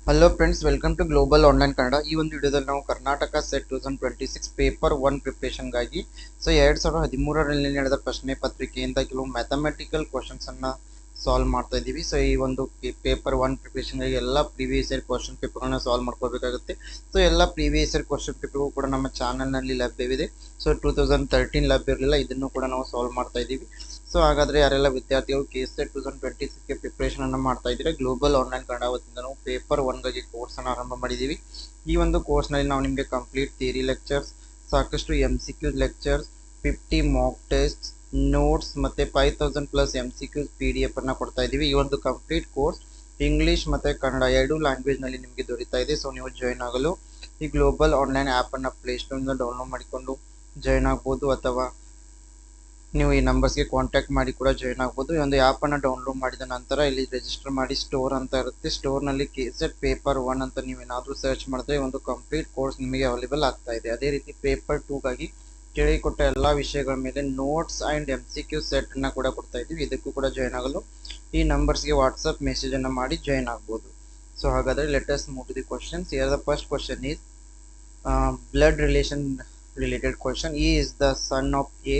Hello friends, welcome to global online Kannada. ಈ ಒಂದು ವಿಡಿಯೋದಲ್ಲಿ ನಾವು ಕರ್ನಾಟಕ ಸೆಟ್ 2026 ಪೇಪರ್ 1 ಪ್ರಿಪ್ರೇಷನ್ಗಾಗಿ 2013ರಲ್ಲಿ ನಡೆದ ಪ್ರಶ್ನೆ ಪತ್ರಿಕೆಯಿಂದ ಕೆಲವು ಮ್ಯಾಥಮೆಟಿಕಲ್ ಕ್ವಶನ್ಸ್ ಅನ್ನ ಸಾಲ್ವ್ ಮಾಡ್ತಾ ಇದ್ದೀವಿ. ಈ ಒಂದು ಪೇಪರ್ 1 ಪ್ರಿಪ್ರೇಷನ್ಗಾಗಿ ಎಲ್ಲ ಪ್ರೀವಿಯಸ್ ಇಯರ್ ಕ್ವಶನ್ ಪೇಪರ್ಗಳನ್ನ ಸಾಲ್ವ್ ಮಾಡ್ಕೋಬೇಕಾಗುತ್ತೆ. ಎಲ್ಲ ಪ್ರೀವಿಯಸ್ ಇಯರ್ ಕ್ವಶನ್ ಪೇಪರ್ ಕೂಡ ನಮ್ಮ ಚಾನಲ್ನಲ್ಲಿ ಲಭ್ಯವಿದೆ. 2013 ಲಭ್ಯ ಇರಲಿಲ್ಲ, ಇದನ್ನು ಕೂಡ ನಾವು ಸಾಲ್ವ್ ಮಾಡ್ತಾ ಇದ್ದೀವಿ. ಹಾಗಾದ್ರೆ ಯಾರೆಲ್ಲ ವಿದ್ಯಾರ್ಥಿಗಳು ಕೆಸೆಟ್ 2026ಗೆ ಪ್ರಿಪರೇಷನ್ ಅನ್ನು ಮಾಡ್ತಾ ಇದ್ದೀರಾ, ಗ್ಲೋಬಲ್ ಆನ್ಲೈನ್ ಕನ್ನಡ ವತಿಯಿಂದ ನಾವು ಪೇಪರ್ 1ಗಾಗಿ ಕೋರ್ಸ್ ಅನ್ನು ಆರಂಭ ಮಾಡಿದ್ದೀವಿ. ಈ ಒಂದು ಕೋರ್ಸ್ ನಲ್ಲಿ ನಾವು ನಿಮಗೆ ಕಂಪ್ಲೀಟ್ ಥಿಯರಿ ಲೆಕ್ಚರ್ಸ್, ಸಾಕಷ್ಟು MCQ lectures, 50 mock test, notes ಮತ್ತೆ 5000+ MCQ PDF ಅನ್ನ ಕೊಡ್ತಾ ಇದ್ದೀವಿ. ಈ ಒಂದು ಕಂಪ್ಲೀಟ್ ಕೋರ್ಸ್ ಇಂಗ್ಲಿಷ್ ಮತ್ತೆ ಕನ್ನಡ ಎರಡು ಲ್ಯಾಂಗ್ವೇಜ್ ನಲ್ಲಿ ನಿಮಗೆ ದೊರೀತಾ ಇದೆ. ನೀವು ಜಾಯಿನ್ ಆಗಲು ಈ ಗ್ಲೋಬಲ್ ಆನ್ಲೈನ್ ಆಪ್ ಅನ್ನ ಪ್ಲೇಸ್ಟೋರ್ ಇಂದ ಡೌನ್ಲೋಡ್ ಮಾಡಿಕೊಂಡು ಜಾಯಿನ್ ಆಗ್ಬೋದು, ಅಥವಾ ನೀವು ಈ ನಂಬರ್ಸ್ಗೆ ಕಾಂಟ್ಯಾಕ್ಟ್ ಮಾಡಿ ಕೂಡ ಜಾಯಿನ್ ಆಗ್ಬೋದು. ಈ ಒಂದು ಆ್ಯಪ್ ಅನ್ನು ಡೌನ್ಲೋಡ್ ಮಾಡಿದ ನಂತರ ಇಲ್ಲಿ ರಿಜಿಸ್ಟರ್ ಮಾಡಿ ಸ್ಟೋರ್ ಅಂತ ಇರುತ್ತೆ. ಸ್ಟೋರ್ನಲ್ಲಿ ಕೆಸೆಟ್ ಪೇಪರ್ 1 ಅಂತ ನೀವೇನಾದರೂ ಸರ್ಚ್ ಮಾಡಿದ್ರೆ ಒಂದು ಕಂಪ್ಲೀಟ್ ಕೋರ್ಸ್ ನಿಮಗೆ ಅವೈಲೇಬಲ್ ಆಗ್ತಾ ಇದೆ. ಅದೇ ರೀತಿ ಪೇಪರ್ 2ಗಾಗಿ ಕೇಳಿಕೊಟ್ಟ ಎಲ್ಲ ವಿಷಯಗಳ ಮೇಲೆ ನೋಟ್ಸ್ ಆ್ಯಂಡ್ MCQ ಸೆಟ್ ಅನ್ನ ಕೂಡ ಕೊಡ್ತಾ ಇದ್ದೀವಿ. ಇದಕ್ಕೂ ಕೂಡ ಜಾಯಿನ್ ಆಗಲು ಈ ನಂಬರ್ಸ್ಗೆ ವಾಟ್ಸಪ್ ಮೆಸೇಜ್ ಅನ್ನು ಮಾಡಿ ಜಾಯಿನ್ ಆಗ್ಬೋದು. ಹಾಗಾದರೆ let us move to the questions. Here the first question is blood relation related question. E is the son of A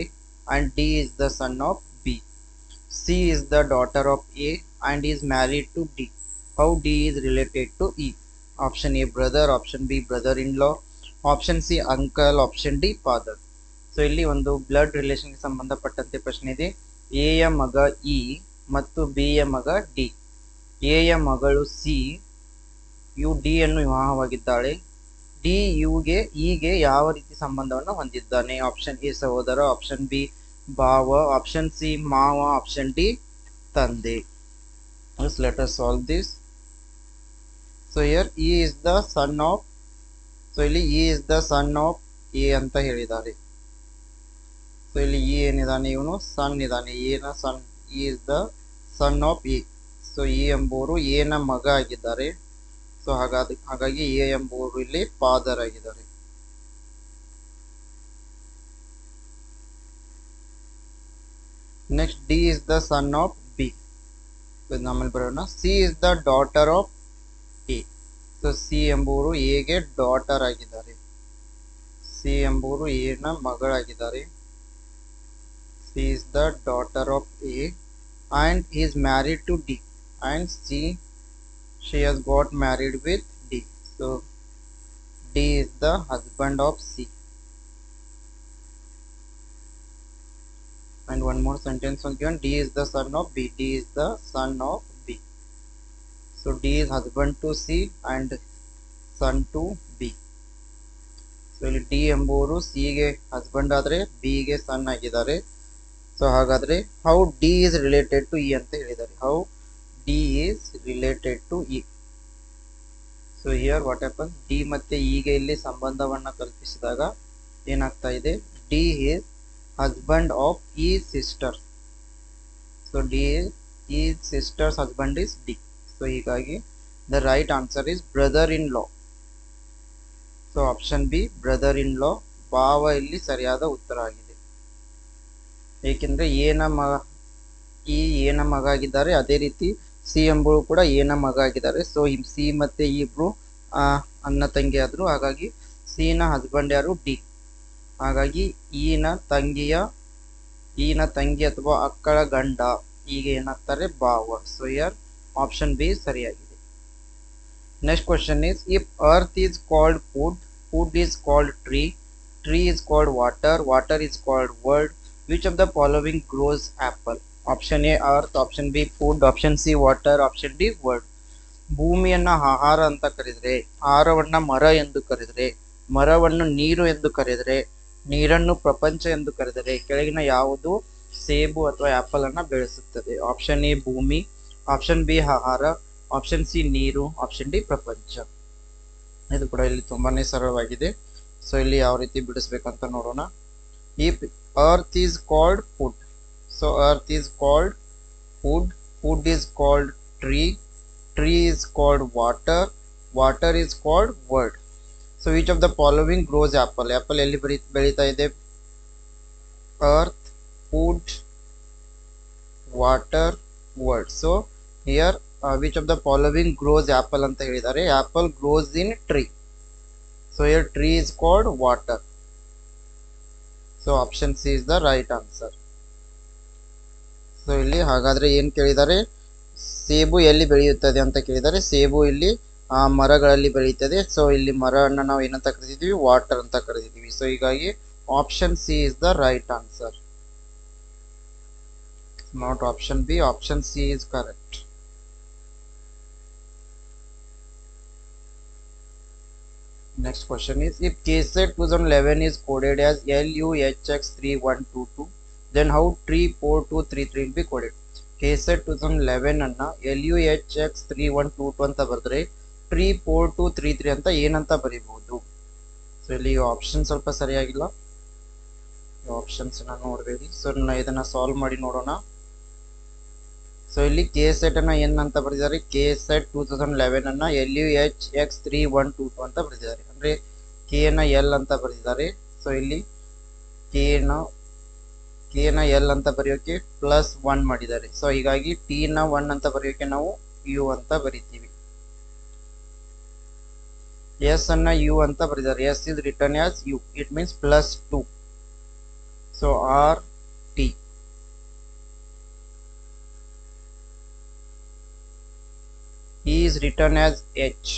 and D is the son of B. C is the daughter of A and is married to D. How D is related to E? Option A brother, option B brother-in-law, option C uncle, option D father. ಇಲ್ಲಿ ಒಂದು blood ರಿಲೇಷನ್ಗೆ ಸಂಬಂಧಪಟ್ಟಂತೆ ಪ್ರಶ್ನೆ ಇದೆ. A ಯ ಮಗ E ಮತ್ತು B ಯ ಮಗ ಡಿ. ಎ ಯ ಮಗಳು ಸಿ, ಯು ಡಿ ಅನ್ನು ವಿವಾಹವಾಗಿದ್ದಾಳೆ. ಡಿ ಯುಗೆ ಇಗೆ ಯಾವ ರೀತಿ ಸಂಬಂಧವನ್ನು ಹೊಂದಿದ್ದಾನೆ? ಆಪ್ಷನ್ ಎ ಸಹೋದರ, ಆಪ್ಷನ್ ಬಿ ಭಾವ, ಆಪ್ಷನ್ ಸಿ ಮಾವ, ಆಪ್ಷನ್ ಡಿ ತಂದೆ. Let us solve this. Here E is the son of, ಇಲ್ಲಿ E is the son of A ಅಂತ ಹೇಳಿದ್ದಾರೆ. ಇಲ್ಲಿ E ಏನಿದಾನೆ, ಇವನು ಸನ್ ಇದಾನೆ, ಎ ನ son. E is the son of A. E ಎಂಬುವರು ಎ ನ ಮಗ ಆಗಿದ್ದಾರೆ. ಹಾಗಾಗಿ ಎ ಎಂಬುವರು ಇಲ್ಲಿ ಫಾದರ್ ಆಗಿದ್ದಾರೆ. Next D is the son of B. ನಮ್ಮಲ್ಲಿ ಬರೋಣ. C is the daughter of A. C ಎಂಬುವರು ಎಗೆ ಡಾಟರ್ ಆಗಿದ್ದಾರೆ. ಸಿ ಎಂಬುವರು ಎ ನ ಮಗಳಾಗಿದ್ದಾರೆ. C is the daughter of A and is married to D, and she has got married with D. D is the husband of C. And one more sentence was given. D is the son of B. D is the son of B. D is husband to C and son to B. ಇಲ್ಲಿ D ಎಂಬುವರು C ಗೆ husband ಆದ್ರೆ B ಗೆ ಸನ್ ಆಗಿದ್ದಾರೆ. ಹಾಗಾದ್ರೆ how D is related to E ಅಂತ ಹೇಳಿದ್ದಾರೆ. How D is related to E. Here what happens, D ಮತ್ತೆ E ಗೆ ಇಲ್ಲಿ ಸಂಬಂಧವನ್ನ ಕಲ್ಪಿಸಿದಾಗ ಏನಾಗ್ತಾ ಇದೆ? D is husband of E sister. D is E sister's husband is D. ಹೀಗಾಗಿ the right answer is brother-in-law. Option B brother-in-law, ಭಾವ ಇಲ್ಲಿ ಸರಿಯಾದ ಉತ್ತರ ಆಗಿದೆ. ಏಕೆಂದ್ರೆ ಎನ ಮಗ ಆಗಿದ್ದಾರೆ, ಅದೇ ರೀತಿ ಸಿ ಎಂಬುವರು ಕೂಡ ಎನ ಮಗ ಆಗಿದ್ದಾರೆ. ಸಿ ಮತ್ತೆ ಇಬ್ರು ಅಣ್ಣ ತಂಗಿ ಆದ್ರು. ಹಾಗಾಗಿ ಸಿ ನ ಹಸ್ಬೆಂಡ್ ಯಾರು? ಡಿ. ಹಾಗಾಗಿ ಈ ನ ತಂಗಿ ಅಥವಾ ಅಕ್ಕಳ ಗಂಡ ಈಗ ಏನಾಗ್ತಾರೆ? ಭಾವ. ಹಿಯರ್ ಆಪ್ಷನ್ ಬಿ ಸರಿಯಾಗಿದೆ. Next question is, if earth is called food, food is called tree, tree is called water, water is called world, which of the following grows apple? Option A earth, option B food, option C water, option D world. ಭೂಮಿಯನ್ನ ಆಹಾರ ಅಂತ ಕರೆದ್ರೆ, ಆಹಾರವನ್ನ ಮರ ಎಂದು ಕರೆದ್ರೆ, ಮರವನ್ನು ನೀರು ಎಂದು ಕರೆದ್ರೆ, ನೀರನ್ನು ಪ್ರಪಂಚ ಎಂದು ಕರೆದರೆ ಕೆಳಗಿನ ಯಾವುದು ಸೇಬು ಅಥವಾ ಆಪಲ್ ಅನ್ನ ಬೆಳೆಸುತ್ತದೆ? ಆಪ್ಷನ್ ಎ ಭೂಮಿ, ಆಪ್ಷನ್ ಬಿ ಆಹಾರ, ಆಪ್ಷನ್ ಸಿ ನೀರು, ಆಪ್ಷನ್ ಡಿ ಪ್ರಪಂಚ. ಇದು ಕೂಡ ಇಲ್ಲಿ ತುಂಬಾನೇ ಸರಳವಾಗಿದೆ. ಇಲ್ಲಿ ಯಾವ ರೀತಿ ಬಿಡಿಸ್ಬೇಕಂತ ನೋಡೋಣ. If earth is called food, earth is called food, food is called tree, tree is called water, water is called world. Which of the following grows apple? Apple ಎಲ್ಲಿ ಬೆಳೀತಾ ಇದೆ? earth, food, water, world. Here which of the following grows apple ಅಂತ ಹೇಳಿದ್ದಾರೆ. Apple grows in tree. So here tree is called water. So option C is the right answer. So ಇಲ್ಲಿ ಹಾಗಾದ್ರೆ ಏನ್ ಕೇಳಿದ್ದಾರೆ, ಸೇಬು ಎಲ್ಲಿ ಬೆಳೆಯುತ್ತದೆ ಅಂತ ಕೇಳಿದ್ದಾರೆ. ಸೇಬು ಇಲ್ಲಿ ಮರಗಳಲ್ಲಿ ಬೆಳೆಯುತ್ತದೆ. ಸೊ ಇಲ್ಲಿ ಮರವನ್ನು ನಾವು ಏನಂತ ಕರೆದಿದ್ದೀವಿ, ವಾಟರ್ ಅಂತ ಕರೆದಿದ್ದೀವಿ. ಸೊ ಹೀಗಾಗಿ option C is the right answer, not option B. Option C is correct. Next question is, if KSET 2011 is coded as LUHX3122, then how 34233 will be coded? KSET 2011 ಅನ್ನ LUHX3122 ಅಂತ ಬರೆದ್ರೆ 34233 ಅಂತ ಏನಂತ ಬರೀಬಹುದು? So ಇಲ್ಲಿ option ಸ್ವಲ್ಪ ಸರಿಯಾಗಿಲ್ಲ, options ನೋಡಬೇಡಿ. So ಇದನ್ನ ಸಾಲ್ವ್ ಮಾಡಿ ನೋಡೋಣ. ಸೊ ಇಲ್ಲಿ KSET ಅನ್ನ ಏನಂತ ಬರೆದಿದ್ದಾರೆ, KSET 2011 ಅನ್ನ LUHX3122 ಅಂತ ಬರೆದಿದ್ದಾರೆ. ಅಂದ್ರೆ K ನ L ಅಂತ ಬರೆದಿದ್ದಾರೆ. ಸೊ ಇಲ್ಲಿ K ನ L ಅಂತ ಬರೆಯೋಕೆ +1 ಮಾಡಿದ್ದಾರೆ. ಸೊ ಹೀಗಾಗಿ T ನ 1 ಅಂತ ಬರೆಯೋಕೆ ನಾವು U ಅಂತ ಬರಿತೀವಿ. S ಅನ್ನ U ಅಂತ ಬರೆದಿದ್ದಾರೆ. S is written as U. It means +2. So R T. E is written as H.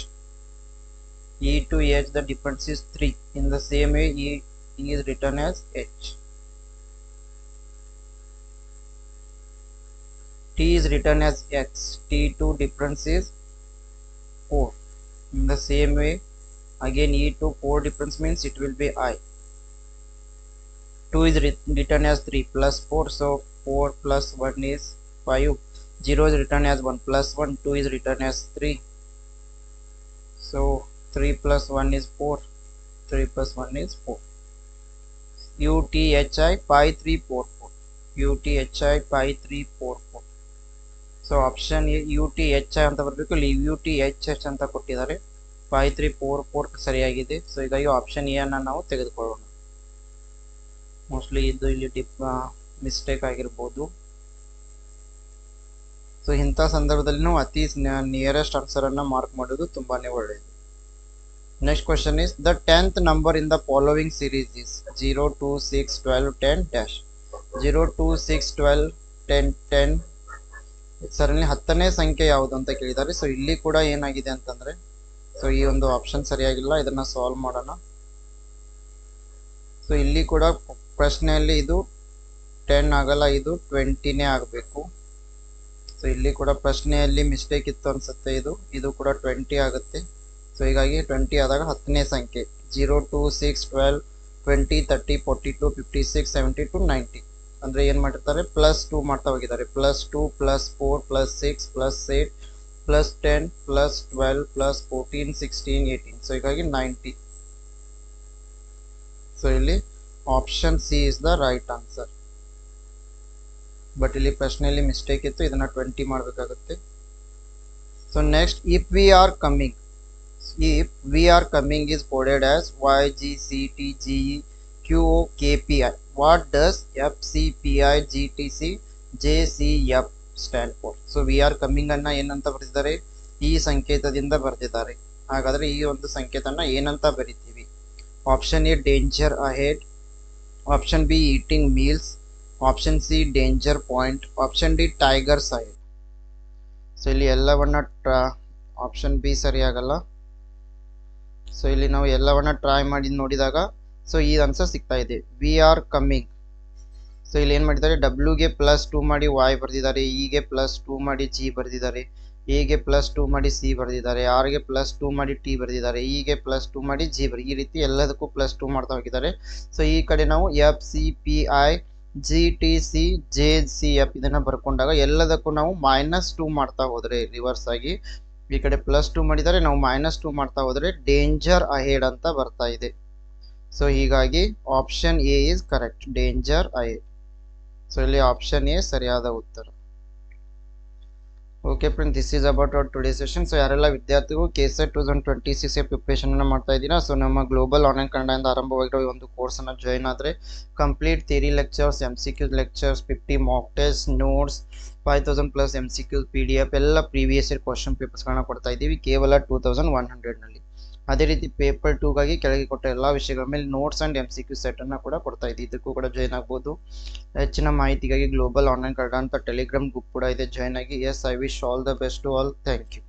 E to H, the difference is 3. In the same way, E is written as H. T is written as X. T2 difference is 4. In the same way, again E to 4 difference means it will be I. 2 is written as 3 plus 4. So 4 plus 1 is 5. 0 is written as 1 plus 1. 2 is written as 3. So 3 plus 1 is 4. 3 plus 1 is 4. UTHI 5344. UTHI 5344. So option A UTHI ಅಂತ ಬರಬೇಕು. ಇಲ್ಲಿ UTHH ಅಂತ ಕೊಟ್ಟಿದ್ದಾರೆ. 5344 ಸರಿಯಾಗಿದೆ. So ಹೀಗಾಗಿ option A ಅನ್ನು ನಾವು ತೆಗೆದುಕೊಳ್ಳೋಣ. ಮೋಸ್ಟ್ಲಿ ಇದು ಇಲ್ಲಿ ಮಿಸ್ಟೇಕ್ ಆಗಿರ್ಬೋದು. ಸೊ ಇಂಥ ಸಂದರ್ಭದಲ್ಲಿ ನಾವು ಅತಿ ನಿಯರೆಸ್ಟ್ ಆನ್ಸರ್ ಅನ್ನ ಮಾರ್ಕ್ ಮಾಡೋದು ತುಂಬಾನೇ ಒಳ್ಳೆಯದು. Next question is, the 10th number in the following series is 0, 2, 6, 12, 10 dash. 0, 2, 6, 12, 10, 10 ಸರಲ್ಲಿ 10ನೇ ಸಂಖ್ಯೆ ಯಾವುದು ಅಂತ ಕೇಳಿದ್ದಾರೆ. ಸೊ ಇಲ್ಲಿ ಕೂಡ ಏನಾಗಿದೆ ಅಂತಂದ್ರೆ, ಸೊ ಈ ಒಂದು ಆಪ್ಷನ್ ಸರಿಯಾಗಿಲ್ಲ, ಇದನ್ನ ಸಾಲ್ವ್ ಮಾಡೋಣ. ಸೊ ಇಲ್ಲಿ ಕೂಡ ಪ್ರಶ್ನೆಯಲ್ಲಿ ಇದು 10 ಆಗಲ್ಲ, ಇದು 20ನೇ ಆಗಬೇಕು. ಸೊ ಇಲ್ಲಿ ಕೂಡ ಪ್ರಶ್ನೆಯಲ್ಲಿ ಮಿಸ್ಟೇಕ್ ಇತ್ತು ಅನ್ಸುತ್ತೆ, ಇದು ಕೂಡ 20 ಆಗುತ್ತೆ. ಸೊ ಹೀಗಾಗಿ 20 ಆದಾಗ 10ನೇ ಸಂಖ್ಯೆ 0, 2, 6, 12, 20, 30, 42, 56, 72, 90 ಅಂದ್ರೆ ಏನ್ ಮಾಡಿರ್ತಾರೆ, +2 ಮಾಡ್ತಾ ಹೋಗಿದ್ದಾರೆ. +2, +4, +6, +8, +10, +12, +14, 16, 18. ಸೊ ಹೀಗಾಗಿ 90. ಸೊ ಇಲ್ಲಿ option C is the right answer. But ಇಲ್ಲಿ ಪ್ರಶ್ನೆಯಲ್ಲಿ ಮಿಸ್ಟೇಕ್ ಇತ್ತು, ಇದನ್ನ 20 ಮಾಡಬೇಕಾಗುತ್ತೆ. So next, if we are coming is coded as YGCTGE QOKPI. What does FCPI GTC JCF stand for? So we are coming ಅನ್ನ ಏನಂತ ಬರೆದಿದ್ದಾರೆ, ಈ ಸಂಕೇತದಿಂದ ಬರೆದಿದ್ದಾರೆ. ಹಾಗಾದ್ರೆ ಈ ಒಂದು ಸಂಕೇತನ ಏನಂತ ಬರಿತೀವಿ? Option A danger ahead, option B eating meals, option C danger point, option D tiger side. So ಇಲ್ಲಿ ಎಲ್ಲವನ್ನ ಆಪ್ಷನ್ ಬಿ ಸರಿಯಾಗಲ್ಲ. ಸೊ ಇಲ್ಲಿ ನಾವು ಎಲ್ಲವನ್ನ ಟ್ರೈ ಮಾಡಿ ನೋಡಿದಾಗ ಸೊ ಈ ಆನ್ಸರ್ ಸಿಗ್ತಾ ಇದೆ, ವಿ ಆರ್ ಕಮಿಂಗ್. ಸೊ ಇಲ್ಲಿ ಏನ್ ಮಾಡಿದ್ದಾರೆ, ಡಬ್ಲ್ಯೂ ಗೆ +2 ಮಾಡಿ Y ಬರೆದಿದ್ದಾರೆ, ಇ ಗೆ +2 ಮಾಡಿ G ಬರೆದಿದ್ದಾರೆ, ಎ ಗೆ +2 ಮಾಡಿ ಸಿ ಬರೆದಿದ್ದಾರೆ, ಆರ್ ಗೆ +2 ಮಾಡಿ ಟಿ ಬರೆದಿದ್ದಾರೆ, ಇ ಗೆ +2 ಮಾಡಿ ಜಿ ಈ ರೀತಿ ಎಲ್ಲದಕ್ಕೂ +2 ಮಾಡ್ತಾ ಹೋಗಿದ್ದಾರೆ. ಸೊ ಈ ಕಡೆ ನಾವು FCPI GTC JCF ಇದನ್ನ ಬರ್ಕೊಂಡಾಗ ಎಲ್ಲದಕ್ಕೂ ನಾವು -2 ಮಾಡ್ತಾ ಹೋದ್ರೆ ರಿವರ್ಸ್ ಆಗಿ ಈ ಕಡೆ +2 ಮಾಡಿದರೆ, ನಾವು -2 ಮಾಡ್ತಾ ಹೋದ್ರೆ ಡೇಂಜರ್ ಅಹೆಡ್ ಅಂತ ಬರ್ತಾ ಇದೆ. ಸೊ ಹೀಗಾಗಿ option A is correct, danger ahead. So ಇಲ್ಲಿ ಆಪ್ಷನ್ ಎ ಸರಿಯಾದ ಉತ್ತರ. Okay friend, this is about our today session. So ಯಾರೆಲ್ಲ ವಿದ್ಯಾರ್ಥಿಗಳು KSET 2026 ಪ್ರಿಪರೇಷನ್ ಅನ್ನು ಮಾಡ್ತಾ ಇದ್ದೀರಾ, ಸೊ ನಮ್ಮ ಗ್ಲೋಬಲ್ ಆನ್ಲೈನ್ ಕನ್ನಡದಿಂದ ಆರಂಭವಾಗಿರೋ ಈ ಒಂದು ಕೋರ್ಸ್ ಅನ್ನು ಜಾಯಿನ್ ಆದರೆ complete theory lectures, MCQ lectures, 50 mock test, notes, 5000+ MCQ PDF ಎಲ್ಲ ಪ್ರೀವಿಯಸ್ ಇಯರ್ ಕ್ವಶನ್ ಪೇಪರ್ಸ್ಗಳನ್ನ ಕೊಡ್ತಾ ಇದ್ದೀವಿ ಕೇವಲ 2100ನಲ್ಲಿ. ಅದೇ ರೀತಿ ಪೇಪರ್ 2ಗಾಗಿ ಕೆಳಗೆ ಕೊಟ್ಟ ಎಲ್ಲ ವಿಷಯಗಳ ಮೇಲೆ ನೋಟ್ಸ್ ಆ್ಯಂಡ್ MCQ ಸೆಟ್ಟನ್ನು ಕೂಡ ಕೊಡ್ತಾ ಇದ್ದೀವಿ. ಇದಕ್ಕೂ ಕೂಡ ಜಾಯ್ನ್ ಆಗ್ಬೋದು. ಹೆಚ್ಚಿನ ಮಾಹಿತಿಗಾಗಿ ಗ್ಲೋಬಲ್ ಆನ್ಲೈನ್ ಕನ್ನಡ ಅಂತ ಟೆಲಿಗ್ರಾಮ್ ಗ್ರೂಪ್ ಕೂಡ ಇದೆ, ಜಾಯ್ನ್ ಆಗಿ. Yes, I wish all the best to all. Thank you.